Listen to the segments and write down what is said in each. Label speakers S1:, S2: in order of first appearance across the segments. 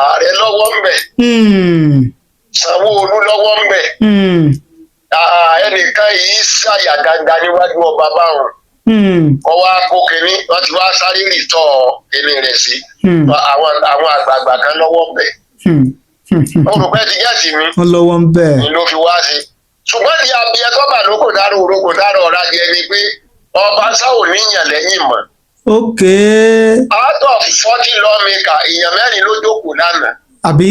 S1: ààrẹ lọ́wọ́ ń bẹ̀. Sanwó-Olú lọ́wọ́ ń bẹ̀. Ẹnìkan yìí ṣàyà gàgà níwájú ọba báwọn. Ọwọ́ akó kínní wọ́n ti wá sáré rìtọ́ kínní rẹ̀ sí. Àwọn àgbààgbà kan lọ́wọ́ ń bẹ̀. Olùpẹ́ ti gẹ́ẹ̀tì mi.
S2: Wọ́n lọ́wọ́ ń bẹ̀.
S1: Ni ló fi wá sí. Ṣùgbọ́n di abiyẹ tó bà lóko dárò oróko dárò ọ̀rá jẹ ni pé ọba sáwò níyàn lẹ́yìn mọ́. Out of 40 lawmaker èèyàn 4 ló jókòó lánàá.
S2: Àbí?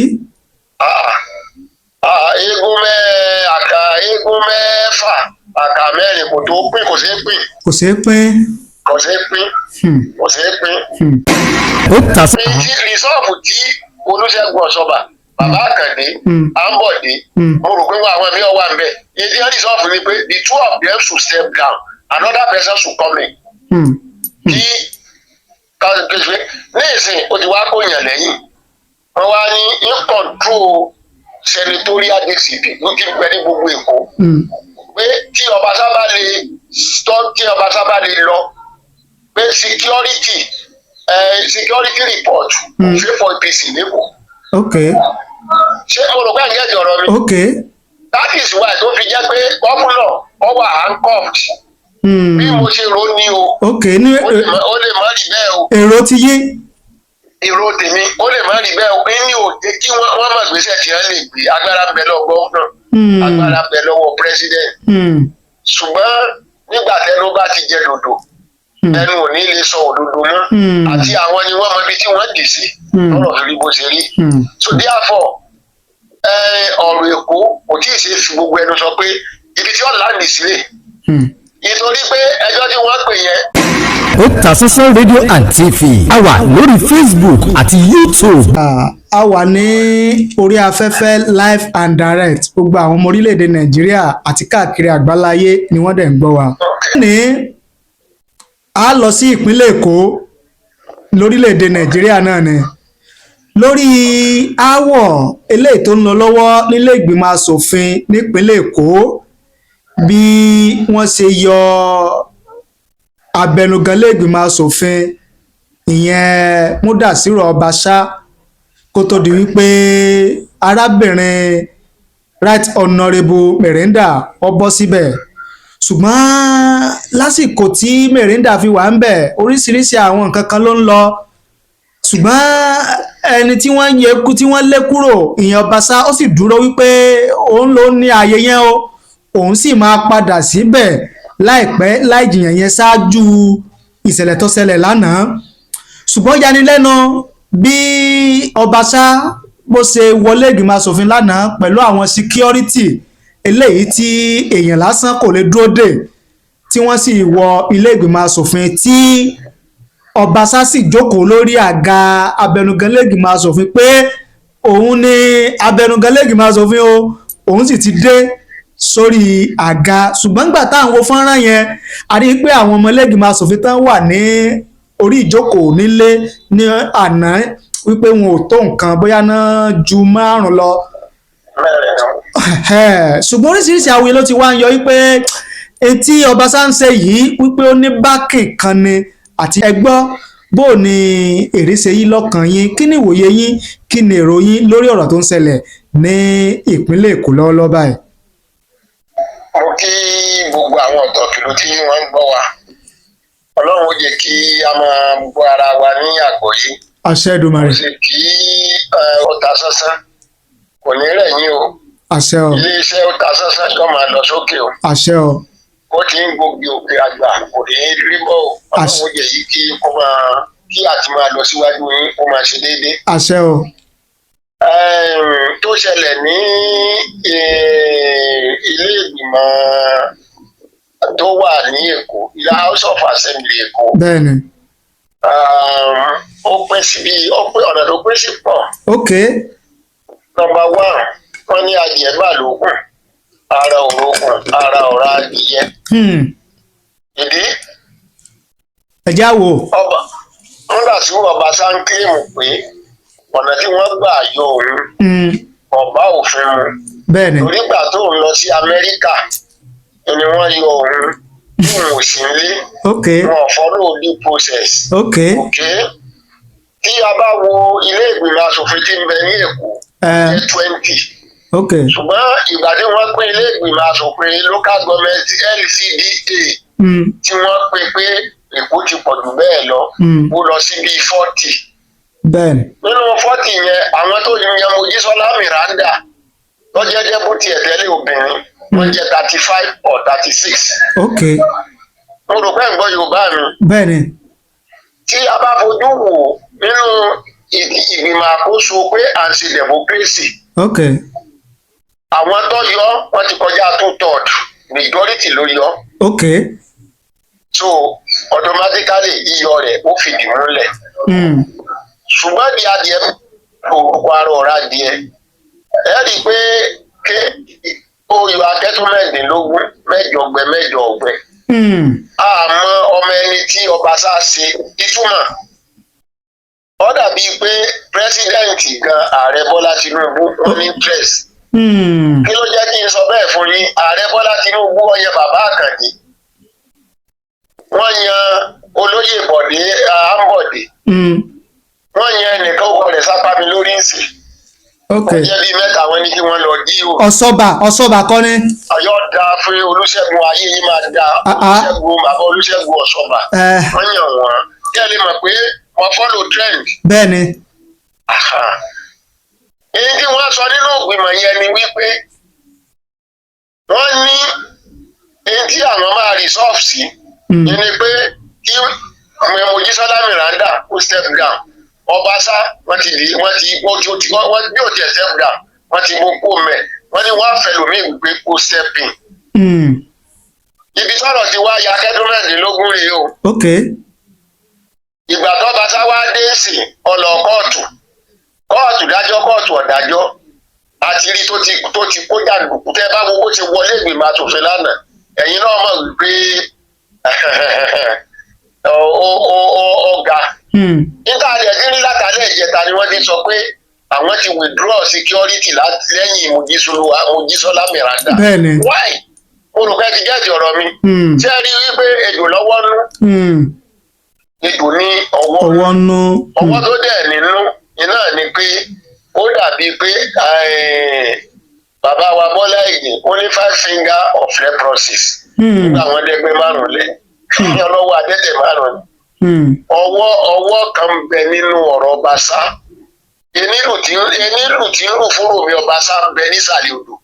S1: Eégún mẹ́fà àkà 4 kò tó pín kò ṣeé pín.
S2: Kò ṣeé pín.
S1: Kò ṣeé pín. Kò ṣeé pín.
S2: Ó tà sí.
S1: Rìsọ́ọ̀fù tí Olúṣẹ́gun Ọ̀ṣọ́bà Bàbá Àkàndé Àmbọ̀dé mo rò pé àwọn mi ò wà ń bẹ̀. Èdè rìsọ́ọ̀fù ni pé the two of them should step down, another person should come in. Kí ní ìsìn ó ti wá kó yàn lẹ́yìn. Wọ́n wá ní in control senatorial DCP ló ti gbẹ ní gbogbo Èkó. Pé tí ọba sábà lè lọ pé security report ṣe for APC lẹ́kọ̀ọ́. Ṣé mo rò pé ẹ̀ ń gẹ́gẹ́ ọ̀rọ̀ mi? That is why tó fi jẹ́ pé gómìnà ó wà handcuffed. Bí mo ṣe rò ní o. Ó lè má rí bẹ́ẹ̀ o.
S2: Èrò ti yé.
S1: Èrò tèmi ó lè má rí bẹ́ẹ̀ o. Ní òde kí wọ́n má gbèsè tí wọ́n lè gbé agbára ń bẹ lọ́wọ́ gómìnà. Agbára ń bẹ lọ́wọ́ president. Ṣùgbọ́n nígbà tẹnu bá ti jẹ dòdò ẹnu ò ní lè sọ òdodo mọ́. Àti àwọn ni wọ́n mọ ibi tí wọ́n dì sí. Lọ́rọ̀ lórí bó ṣe rí. So therefore ọ̀rọ̀ Èkó kò tí ì ṣe fi gbogbo ẹnu sọ pé ibi tí wọ́n láǹdì sílẹ̀. Nítorí pé ẹjọ́ tí wọ́n pè yẹn.
S3: Otasansan rédíò and TV a wà lórí Facebook àti YouTube.
S2: A wà ní orí afẹ́fẹ́ live and direct gbogbo àwọn ọmọ orílẹ̀-èdè Nàìjíríà àti káàkiri àgbáláyé ni wọ́n dẹ̀ ń gbọ́ wa. Ní a lọ sí ìpínlẹ̀ Èkó lórílẹ̀-èdè Nàìjíríà náà ni lórí aáwọ̀ eléyìí tó ń lọ lọ́wọ́ nílé ìgbìmọ̀ asòfin nípínlẹ̀ Èkó bí wọ́n ṣe yọ abẹnugan ilé ìgbìmọ̀ asòfin ìyẹn Múdàsírù Ọbaṣá kó tó di wípé arábìnrin Right Honourable Merinda ó bọ́ síbẹ̀. Ṣùgbọ́n lásìkò tí Merinda fi wà ń bẹ̀ oríṣiríṣi àwọn nǹkan kan ló ń lọ. Ṣùgbọ́n ẹni tí wọ́n lé kúrò ìyẹn Ọbaṣá ó sì dúró wípé òun ló ní ààyè yẹn o, òun sì máa padà síbẹ̀ láìpẹ́ láìjìyàn yẹn ṣáájú ìṣẹ̀lẹ̀ tó ṣẹlẹ̀ lánàá. Ṣùgbọ́n yanilẹ́nu bí Ọbaṣá bó ṣe wọlé ìgbìmọ̀ asòfin lánàá pẹ̀lú àwọn security eléyìí tí èèyàn lásán kò lè dúró dè tí wọ́n sì wọ ilé ìgbìmọ̀ asòfin tí Ọbaṣá sì jókòó lórí àga abẹnugan ilé ìgbìmọ̀ asòfin pé òun ni abẹnugan ilé ìgbìmọ̀ asòfin o, òun sì ti dé sórí àga. Ṣùgbọ́n nígbà táwọn wo fọ́nrán yẹn a rí i pé àwọn ọmọ ilé ìgbìmọ̀ asòfin tán wà ní orí ìjókòó nílé ní àná wípé wọn ò tó nǹkan bóyá náà ju 5 lọ. Ṣùgbọ́n oríṣiríṣi àwòye ló ti wá ń yọ wípé etí Ọbaṣá ń ṣe yìí wípé ó ní bákì kan ni àti ẹgbọ́ bó ni èrè ṣe yí lọ́kàn yín, kí ni ìwòye yín, kí ni èrò yín lórí ọ̀rọ̀ tó ń ṣẹlẹ̀ ní ìpínlẹ̀ Èkó lọ́wọ́lọ́wọ́ báyìí.
S1: Mo kí gbogbo àwọn ọ̀tọ̀kìlú tí wọ́n ń gbọ́ wa. Ọlọ́run ó jẹ́ kí a máa gbọ́ ara wa ní àgbọ́yé.
S2: Àṣẹ Èdùmàrè.
S1: Mo sì kí Otasansan kò ní rẹ̀ yín o.
S2: Àṣẹ o.
S1: Ilé-iṣẹ́ Otasansan yóò máa lọ sókè o.
S2: Àṣẹ o.
S1: Ó ti ń gbòógì òkè àgbà kò ní rí bọ́ o. Ọlọ́run ó jẹ́ yìí kí àti máa lọ síwájú yín kó máa ṣe déédéé.
S2: Àṣẹ o.
S1: Tó ṣẹlẹ̀ ní ilé ìgbìmọ̀ tó wà ní Èkó, ilé House of Assembly Èkó.
S2: Bẹ́ẹ̀ni.
S1: Ó pín sí ọ̀nà tó pín sí pọ̀. Number 1, wọ́n ní adìẹ bá lókun, ara òrókun, ara ọ̀rá adìyẹ. Ìdí.
S2: Ẹ̀já wo.
S1: Nígbà tí Ọbaṣá ń kílèmù pé ọ̀nà tí wọ́n gbà yọ òun ọ̀bá òfin mu.
S2: Bẹ́ẹ̀ni.
S1: Torí ìgbà tó ń lọ sí Amẹ́ríkà ni wọ́n yọ òun tí wọn ò sí nílé. Wọn ò follow due process. Tí tí a bá wo ilé ìgbìmọ̀ asòfin tí ń bẹ ní Èkó jẹ́ 20.
S2: ok
S1: ṣùgbọ́n ìgbà tí wọ́n pín ilé ìgbìmọ̀ asòfin local government LCDA tí wọ́n pín pé Èkó ti pọ̀ jù bẹ́ẹ̀ lọ ó lọ sí bíi 40.
S2: bẹ́ẹ̀ni.
S1: nínú 40 yẹn àwọn tó yan Mojísọ́lá Miranda tó jẹ́ dẹ́bùtì ẹ̀tẹ́lẹ̀ obìnrin wọ́n jẹ́ 35 or 36.
S2: ok
S1: mo rò pé ń gbọ́ Yorùbá mi.
S2: bẹ́ẹ̀ni.
S1: tí a bá fojú wò nínú ìgbìmọ̀ àkóso pé à ń ṣe democracy.
S2: ok
S1: àwọn tó yọ wọ́n ti kọjá 2/3 majority ló yọ.
S2: ok
S1: so automatically yíyọ rẹ̀ ó fìdí múlẹ̀. ṣùgbọ́n di adìẹ orúkọ ara ọ̀rá adìẹ ẹ rí i pé oyè akẹ́tùmẹ̀ẹ́dínlógún mẹ́jọ ọgbẹ́. àmọ́ ọmọ ẹni tí ọba sá ṣe ìtumọ̀ ó dàbí pé pírẹsidẹ́ǹtì gan ààrẹ Bọ́lá Tinubu ó ní interest. kí ló jẹ́ kí n sọ bẹ́ẹ̀ fún yín ààrẹ Bọ́lá Tinubu ó yan bàbá Àkàndé wọ́n yan olóyè Bọ̀dé Àmbọ̀dé wọ́n yan ẹnìkan owó rẹ̀ sápá mi lórí ìsìn.
S2: ok
S1: ọjọ́ bíi mẹ́ta wọn ní kí wọ́n lọ dí o.
S2: ọ̀ṣọ́bà kọ́ ni.
S1: Ọ̀yọ́ da fún Olúṣẹ́gun ayé yìí máa da Olúṣẹ́gun bàbá Olúṣẹ́gun Ọ̀ṣọ́bà wọ́n yàn wọ́n kí ẹ lè mọ̀ pé wọ́n follow trend.
S2: bẹ́ẹ̀ni.
S1: èyí tí wọ́n sọ nínú ìgbìmọ̀ yẹn ni wípé wọ́n ní èyí tí àwọn máa resolve sí ni pé kí Mojísọ́lá Miranda kó step down Ọbaṣá wọ́n ti bí ó ti step down wọ́n ti mú kó mẹ́ wọ́n ní wọ́n á fẹ́ lómi ìgbé kó step in. ibi sọ̀rọ̀ ti wá ya kẹ́dúnmẹ́ẹ̀dínlógún rèé o.
S2: ok
S1: ìgbà tó Ọbaṣá wá dé sí ọlọ kóòtù dájọ́ kóòtù ọ̀dájọ́ àti rí tó ti kó jàǹdùkú tẹ́ bá gbogbo ti wọlé ìgbìmọ̀ asòfin lánàá ẹ̀yin náà mọ̀ wípé ọ̀gá. nígbà tí ẹ̀dín rí látàlẹ́ ìjẹta ni wọ́n ti sọ pé àwọn ti withdraw security lẹ́yìn Mojísọ́lá Miranda.
S2: bẹ́ẹ̀ni.
S1: why olùkọ́ ti jẹ́jì ọ̀rọ̀ mi. ṣé ẹ rí i wípé ejò lọ́wọ́ nú. ejò ní ọwọ́
S2: nú.
S1: ọwọ́ tó dẹ̀ nínú iná ni pé ó dàbí pé bàbá wa Bọ́lá Ìgè ó ní 5 finger of leprosy. nígbà wọn dẹ́gbẹ́ márùn-ún lẹ̀ ní ọlọ́wọ́ adẹ́tẹ̀ márùn-ún. ọwọ́ kan bẹ nínú ọ̀rọ̀ Ọbaṣá enílù tí ń rù fún Ròmí Ọbaṣá ń bẹ nísàlẹ̀ odò.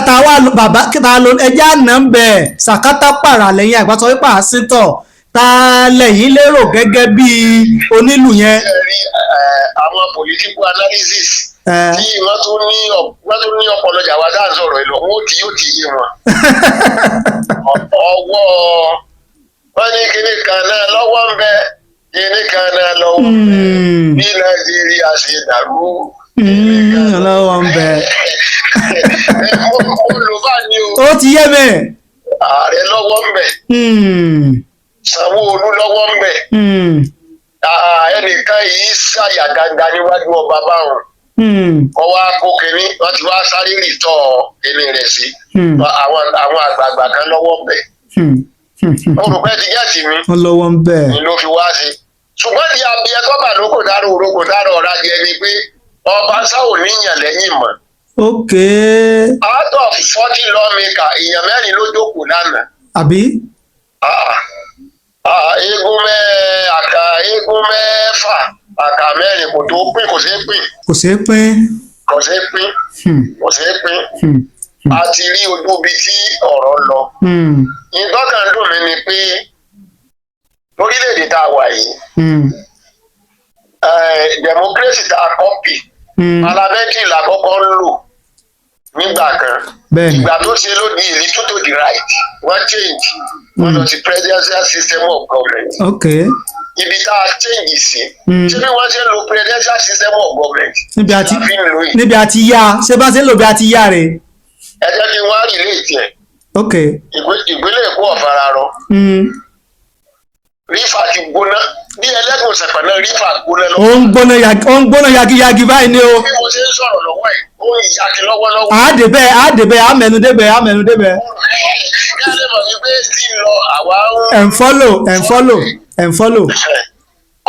S2: tàwa bàbá ta ló ẹjẹ́ àná ń bẹ̀ sàkátà pàrà lẹ́yìn àgbàsọ wípé àṣìtọ̀ ta lẹ́yìn lérò gẹ́gẹ́ bí onílù yẹn.
S1: ẹ rí àwọn political analysis tí wọ́n tún ní ọpọlọ jàwá dáhùn sọ̀rọ̀ ìlọ wọn yóò ti yé wọn. ọwọ́ wọ́n ní kíní kan náà lọ́wọ́ ń bẹ kíní kan náà lọ́wọ́ ń bẹ bí Nàìjíríà ṣe dàrú.
S2: lọ́wọ́ ń bẹ.
S1: mo lò bá ní o.
S2: ó ti yé mi.
S1: ààrẹ lọ́wọ́ ń bẹ. Sanwó-Olú lọ́wọ́ ń bẹ. ẹnìkan yìí ṣàyà gàgà níwájú ọba báwọn. ọwọ́ akó kínní wọ́n ti wá sáré rìtọ́ ẹni rẹ̀ sí. àwọn àgbààgbà kan lọ́wọ́ ń bẹ. olùpẹ́ ti jẹ́ sí mi.
S2: wọ́n lọ́wọ́ ń bẹ.
S1: ni ló fi wá sí. ṣùgbọ́n di abiyẹ tọ́ba ló kò dárò orókò dárò ọ̀rá jẹ ni pé Ọbaṣá ò níyàn lẹ́yìn mọ́.
S2: ok.
S1: out of 40 lawmaker èèyàn 4 ló jókòó lánàá.
S2: àbí.
S1: eégún mẹ́fà àkà 4 kò tó pín kò ṣeé pín. kò ṣeé pín. a ti rí ojú ibi tí ọ̀rọ̀ lọ. ìtọ́kàn dùn mí ni pé lórílẹ̀‐èdè tá a wà yìí democracy tá a kọ́pì parliamentary la kọ́kọ́ ń lò nígbà kan ìgbà tó ṣe ló di ìlú tó di right wọ́n change wọ́n lọ sí presidential system of government.
S2: okay.
S1: ibi tá a change sí ṣé bí wọ́n ṣe ń lo presidential system of government.
S2: níbi àti yá ṣé bá ṣe ń lò bí àti yá rẹ̀.
S1: ẹ jẹ́ kí wọ́n á rí ilé ìtẹ̀.
S2: okay.
S1: ìpínlẹ̀ Èkó ọ̀fararọ. rífà ti gbóná bí ẹlẹ́gùn ṣẹ̀pẹ̀ náà rífà gbóná lọ́wọ́.
S2: ó ń gbóná yagiyagi báyìí ni o.
S1: bí mo ṣe ń sọ̀rọ̀ lọ́wọ́ ẹ̀ ó ń yagi lọ́wọ́lọ́wọ́.
S2: àádébẹ̀ àmẹnudébẹ̀.
S1: kí a lè mọ̀ wípé tí ń lọ àwa ń.
S2: ẹ̀ ń follow.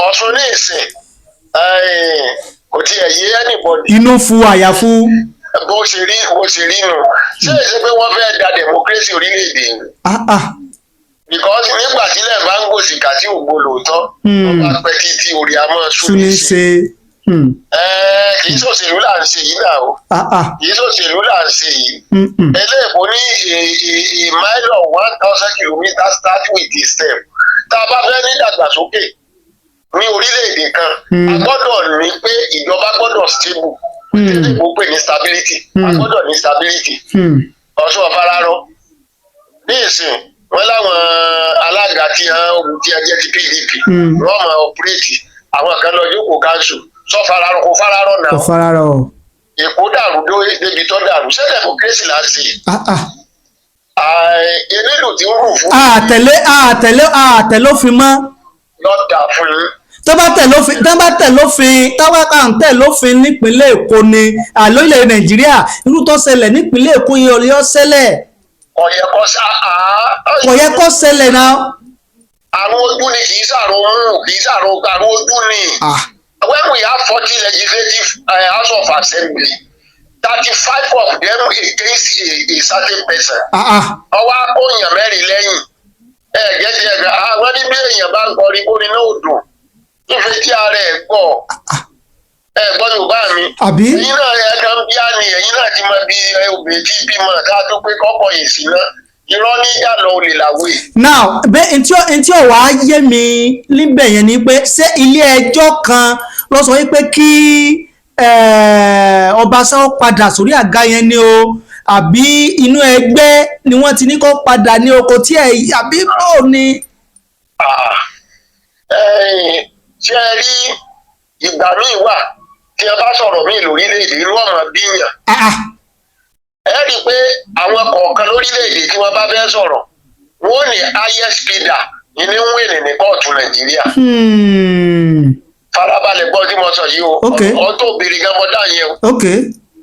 S1: Ọ̀ṣun ní ìsìn kò tiẹ̀ yé anybody.
S2: inú fu àyàfu.
S1: bó ṣe rí nù ṣé èsì pé wọ́n fẹ́ da democracy orílẹ̀-èdè because nígbà tílẹ̀ bá ń gbòsì kà tí ògbó lóòótọ́ wọ́n bá pẹ́ títí orí amọ́ súnni ṣe kì í ṣòṣèlú là ń ṣe yìí náà o kì í ṣòṣèlú là ń ṣe yìí eléèbó ní a mile of 1,000 kilometres start with a step tá a bá fẹ́ ní ìdàgbàsókè ní orílẹ̀-èdè kan a gbọ́dọ̀ ní pé ìjọba gbọ́dọ̀ stable eléèbó pè ní stability a gbọ́dọ̀ ní stability Ọ̀ṣun ọ̀fararọ ní ìsìn wọn láwọn alága tí ẹ jẹ́ ti PDP wọ́n máa operate àwọn kan lọ jókòó council sọ fararọ kò fararọ náà kò fararọ Èkó dàrú débi tó dàrú ṣé democracy là ń ṣe eléèlú tí ń rù fún àtẹ̀lé òfin mọ́ lọ́dà fún yín
S2: tó bá tẹ̀ lófin nípínlẹ̀ Èkó ni àlóyè Nàìjíríà irú tó ṣẹlẹ̀ nípínlẹ̀ Èkó yẹn ò lè yọ ṣẹlẹ̀ kò yẹ kó ṣẹlẹ̀ náà.
S1: Àrùn ojú ni kì í ṣàrùn àrùn ojú ni. When we have 40 legislative House of Assembly, 35 of them against a certain person. Ọwọ́ akóyàn mẹ́rin lẹ́yìn. Gẹ́gẹ́ ẹ̀gbẹ́ àwọn ní bí èèyàn bá ń kọrin kórin náà dùn. Ìfẹ́ tí ara ẹ̀ gbọ́. Gbọ́ Yorùbá mi. Ẹ̀yin náà ẹ̀ kan bí á ní ẹ̀yin náà ti mọ bí obìnrin tí bímọ ká tó pé kọ́kọ́ yìí sí náà. Irọ́ ní yàlọ́ olè làwé.
S2: Now bẹ́ẹ̀ ntí ò wá yé mi níbẹ̀ yẹn ni pé ṣé ilé ẹjọ́ kan ló sọ wípé kí Ọbaṣá padà sórí àga yẹn ni o àbí inú ẹgbẹ́ ni wọ́n ti ní kó padà ní oko tí ẹ̀ àbí bò ni.
S1: Ṣé ẹ rí ìgbà míì wà tí ẹ bá sọ̀rọ̀ míì lórílẹ̀‐èdè irú ọ̀nà bíyàn. Ẹ rí i pé àwọn kọ̀ọ̀kan lórílẹ̀‐èdè tí wọ́n bá fẹ́ sọ̀rọ̀ wọ́n ní highest bidder ní wíìnì ní kóòtù Nàìjíríà. Farabalẹ̀ gbọ́ tí mo sọ yìí o ọ̀ tó béèrè gan mọ́dá yẹn o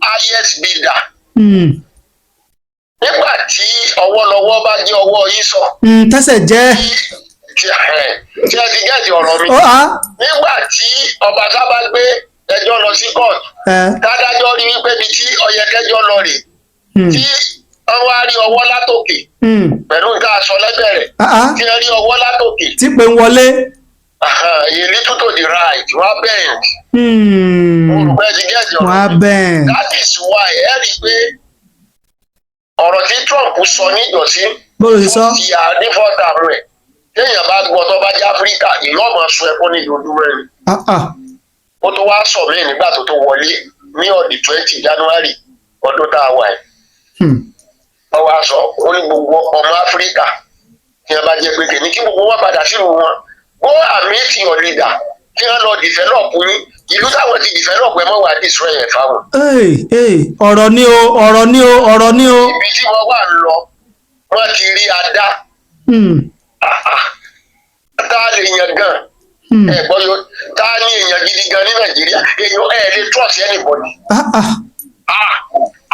S1: highest bidder. Nígbà tí ọwọ́ lọ́wọ́ bá jẹ́ ọwọ́ yìí sọ.
S2: Tẹ́sẹ̀ jẹ́.
S1: Tí ẹ ti gẹ́ẹ̀tì ọ̀rọ̀ mi. Nígbà tí Ọbaṣá bá gbé ẹjọ́ lọ sí kóòtù dádájọ́ rí wípé ibi tí ọ̀yẹ̀kẹ́jọ́ lọ rè tí wọ́n wá rí ọwọ́ látòkè pẹ̀lú nǹkan aṣọ lẹ́bẹ̀rẹ̀ tí wọ́n rí ọwọ́ látòkè.
S2: Tí pé ń wọlé.
S1: A little to the right wọ́n bend. Olùgbẹ́ ti gẹ́ẹ̀tì ọ̀rọ̀ mi.
S2: Wọ́n bend.
S1: That is why ẹ rí i pé ọ̀rọ̀ tí Trump sọ níjọ́sí fún ti àdífọ́tà rẹ̀ téèyàn bá gbọ́ tó bá jẹ́ Áfíríkà ìlú ọmọ sọ ẹkún ní ìdòdúmọ́ ẹni. Ó tó wá sọ mí nígbà tó wọlé ní ọ̀dì 20 January ọdún tá a wà ẹ̀. Wọ́n wá sọ ó ní gbogbo ọmọ Áfíríkà tí wọ́n bá jẹ́ pé kìíní kí gbogbo wọn padà sílùú wọn go and meet your leader kí wọ́n lọ develop yín ìlú táwọn ti develop ẹ̀ mọ́ wà destroy ẹ̀ fáwọn.
S2: Ọ̀rọ̀ ni o.
S1: Ibi tí wọ́n wà ń lọ wọ́n ti rí adá. Tá a lè yan gan ẹ̀gbọ́n yóò tá a ní èèyàn gidi gan ní Nàìjíríà èèyàn lè trust anybody.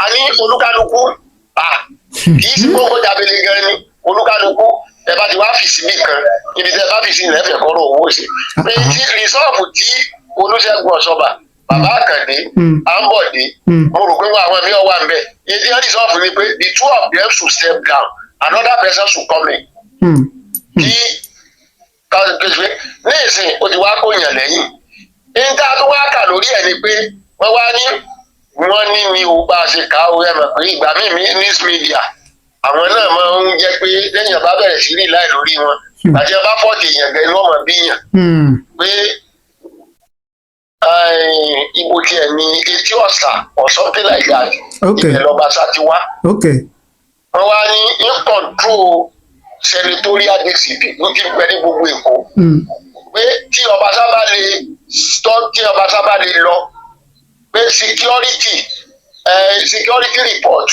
S1: A ní olúkálukú kì í sí gbogbo jábẹ́lẹ́ gan ni olúkálukú ẹ bá ti wá fìsí bí kan ibi tẹ bá fìsí ilẹ̀ fẹ̀ kọ́rọ̀ owó sí. Pé tí rìsọ́ọ̀fù tí Olúṣẹ́gun Ọ̀ṣọ́bà Bàbá Àkàndé Àǹbọ̀dé mo rò pé wọn àwọn mi ò wà ń bẹ̀ èdè rìsọ́ọ̀fù ni pé the two of them should step down another person should come in. Kí ní ìsìn o ti wá kó yàn lẹ́yìn níta tó wá kà lórí ẹ̀ ni pé wọ́n wá ní wọ́n ní mi ò bá a ṣe ká o ẹ̀ mọ̀ pé ìgbà míì news media àwọn náà máa ń jẹ́ pé lẹ́yìn bá bẹ̀rẹ̀ sí rí láì lórí wọn àti ẹ bá fọ́ọ̀tì èèyàn gan inú ọmọ bí yàn pé ibo tiẹ̀ ní etí ọ̀sà or something like that ìbẹ̀ l'Ọbaṣá ti wá wọ́n wá ní in control senatorial district ló ti gbẹ ní gbogbo Èkó pé tí Ọbaṣá bá lè lọ pé security report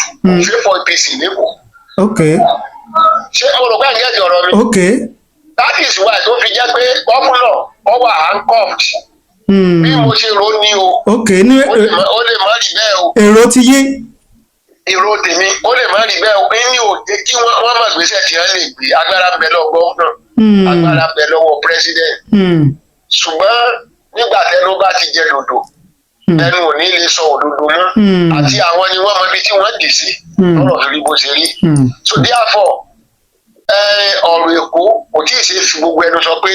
S1: ṣe for APC lẹ́kọ̀ọ́. Ṣé mo rò pé ẹ̀ ń gẹ́gẹ́ ọ̀rọ̀ mi? That is why tó fi jẹ́ pé gómìnà ọwọ́ handcuffed. Bí mo ṣe rò ní o ó lè má rí bẹ́ẹ̀ o.
S2: Èrò ti yé.
S1: Èrò tèmi ó lè má rí bẹ́ẹ̀ o ní òde kí wọ́n má gbèsè tí wọ́n lè gbé agbára ń bẹ lọ́wọ́ gómìnà agbára ń bẹ lọ́wọ́ president. Ṣùgbọ́n nígbà tẹnu bá ti jẹ dòdò ẹnu ò ní lè sọ òdodo mọ́ àti àwọn ni wọ́n mọ ibi tí wọ́n dì sí lọ́rọ̀ rí bó ṣe rí so therefore ọ̀rọ̀ Èkó kò tí ì ṣe fi gbogbo ẹnu sọ pé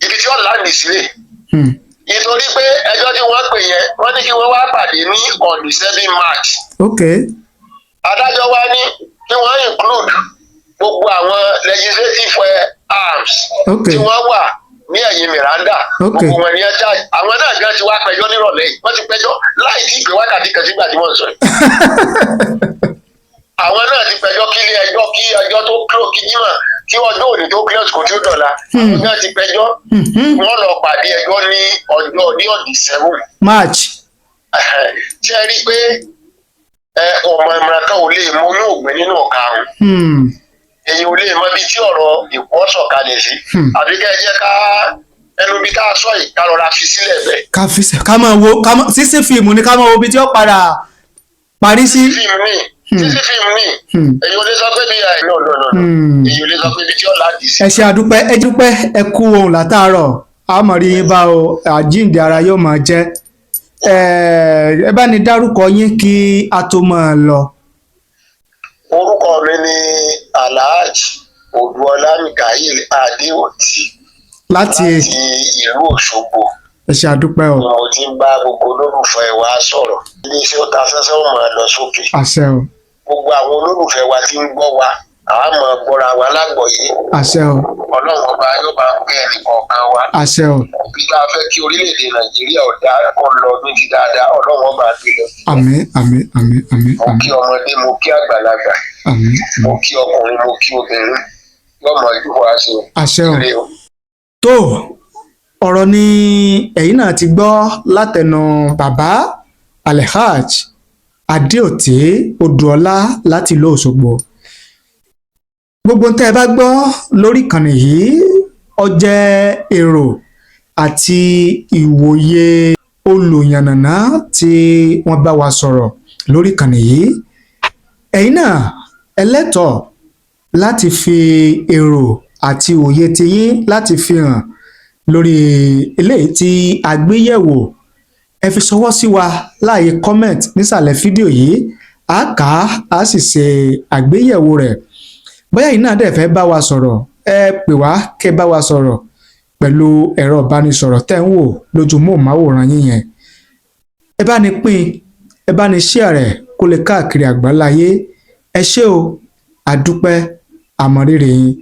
S1: ibi tí wọ́n láǹdì sílẹ̀ nítorí pé ẹjọ́ tí wọ́n pè yẹn wọ́n ní kí wọ́n wá pàdé ní on the 7 March. Adájọ́ wa ní kí wọ́n include gbogbo àwọn legislative arms tí wọ́n wà ní ẹ̀yìn Miranda gbogbo wọn ní ẹja àwọn náà gan ti wá pẹjọ́ nírọ̀lẹ́ yìí wọ́n ti pẹjọ́ láì tí ìpè wákàtí kan sígbà tí wọ́n sọ yìí. Àwọn náà ti pẹjọ́ kí ilé ẹjọ́ kí ẹjọ́ tó close kí jímọ̀ kí ọjọ́ òní tó close kò tí ó dọ̀la àwọn náà ti pẹjọ́ wọ́n lọ pàdé ẹjọ́ ní ọjọ́ ní ọ̀dì 7
S2: March.
S1: Ṣé ẹ rí i pé ọmọ ìmọ̀ràn kan ò lè mú inú ògbìn nínú ọ̀ka ọ̀hún èyí ò lè mọ ibi tí ọ̀rọ̀ Èkó sọ̀kalẹ̀ sí àbí ká ẹ jẹ́ ká ẹnu bí ká sọ yìí ká rọra fi sílẹ̀ bẹ́ẹ̀.
S2: ká máa wo sísí fíìmù ni ká máa wo ibi tí ó padà parí sí.
S1: sísí fíìmù ní èyí ò lè sọ pé bí èyí ò lè sọ pé ibi tí ó láti sí.
S2: ẹ ṣe àdúpẹ́ ẹ kú ohun látàárọ̀ àmọ̀rí yín bá o àjíǹde ara yóò máa jẹ́ ẹ bá ní dárúkọ yín kí a tó máa lọ.
S1: Orúkọ mi ni Alhaji Adeoti láti ìlú Òṣogbo.
S2: ẹ ṣe àdúpẹ́ o.
S1: mo ti ń bá gbogbo olólùfẹ́ wa sọ̀rọ̀ iléeṣẹ́ ó ta sẹ́sẹ́ ó máa lọ sókè.
S2: àṣẹ o.
S1: gbogbo àwọn olólùfẹ́ wa ti ń gbọ́ wa àwa máa gbọ́ra wa lágbọ̀ọ́yé.
S2: àṣẹ o.
S1: Ọlọ́run ọba yóò bá ń pẹ́ ẹnì kọ̀ọ̀kan wa.
S2: àṣẹ o.
S1: bí ká fẹ́ kí orílẹ̀-èdè Nàìjíríà ọ̀dà kọ́ lọ ní ti dáadáa Ọlọ́run ọba gbé lọ.
S2: àmín.
S1: mo kí ọmọdé mo kí àgbàlagbà mo kí ọkùnrin mo kí obìnrin lọ́mọ ìlú wa ṣe.
S2: àṣẹ o. tó ọ̀rọ̀ ni ẹ̀yin náà ti gbọ́ látẹnu bàbá Alhaji Adeoti Odùọlá láti ìlú Òṣogbo. Gbogbo tẹ́ ẹ bá gbọ́ lórí ìkànnì yìí ó jẹ́ èrò àti ìwòye olùyànnàná tí wọ́n bá wa sọ̀rọ̀ lórí ìkànnì yìí. Ẹ̀yin náà ẹlẹ́tọ̀ọ́ láti fi èrò àti òye tiyín láti fi hàn lórí eléyìí tí a gbé yẹ̀wò. Ẹ fi ṣọwọ́ sí wa láàyè comment nísàlẹ̀ fídíò yìí a kà á sì ṣe àgbéyẹ̀wò rẹ̀. Bóyá yìí náà dẹ̀ fẹ́ bá wa sọ̀rọ̀ ẹ pè wá kẹ́ bá wa sọ̀rọ̀ pẹ̀lú ẹ̀rọ ìbánisọ̀rọ̀ tẹ́ ń wò lójú móhùnmáwòrán yín yẹn. Ẹ bá ní pín ẹ bá ní share rẹ̀ kó lè káàkiri àgbáláyé. Ẹ ṣé o àdúpẹ́ àmọ̀rírì yín.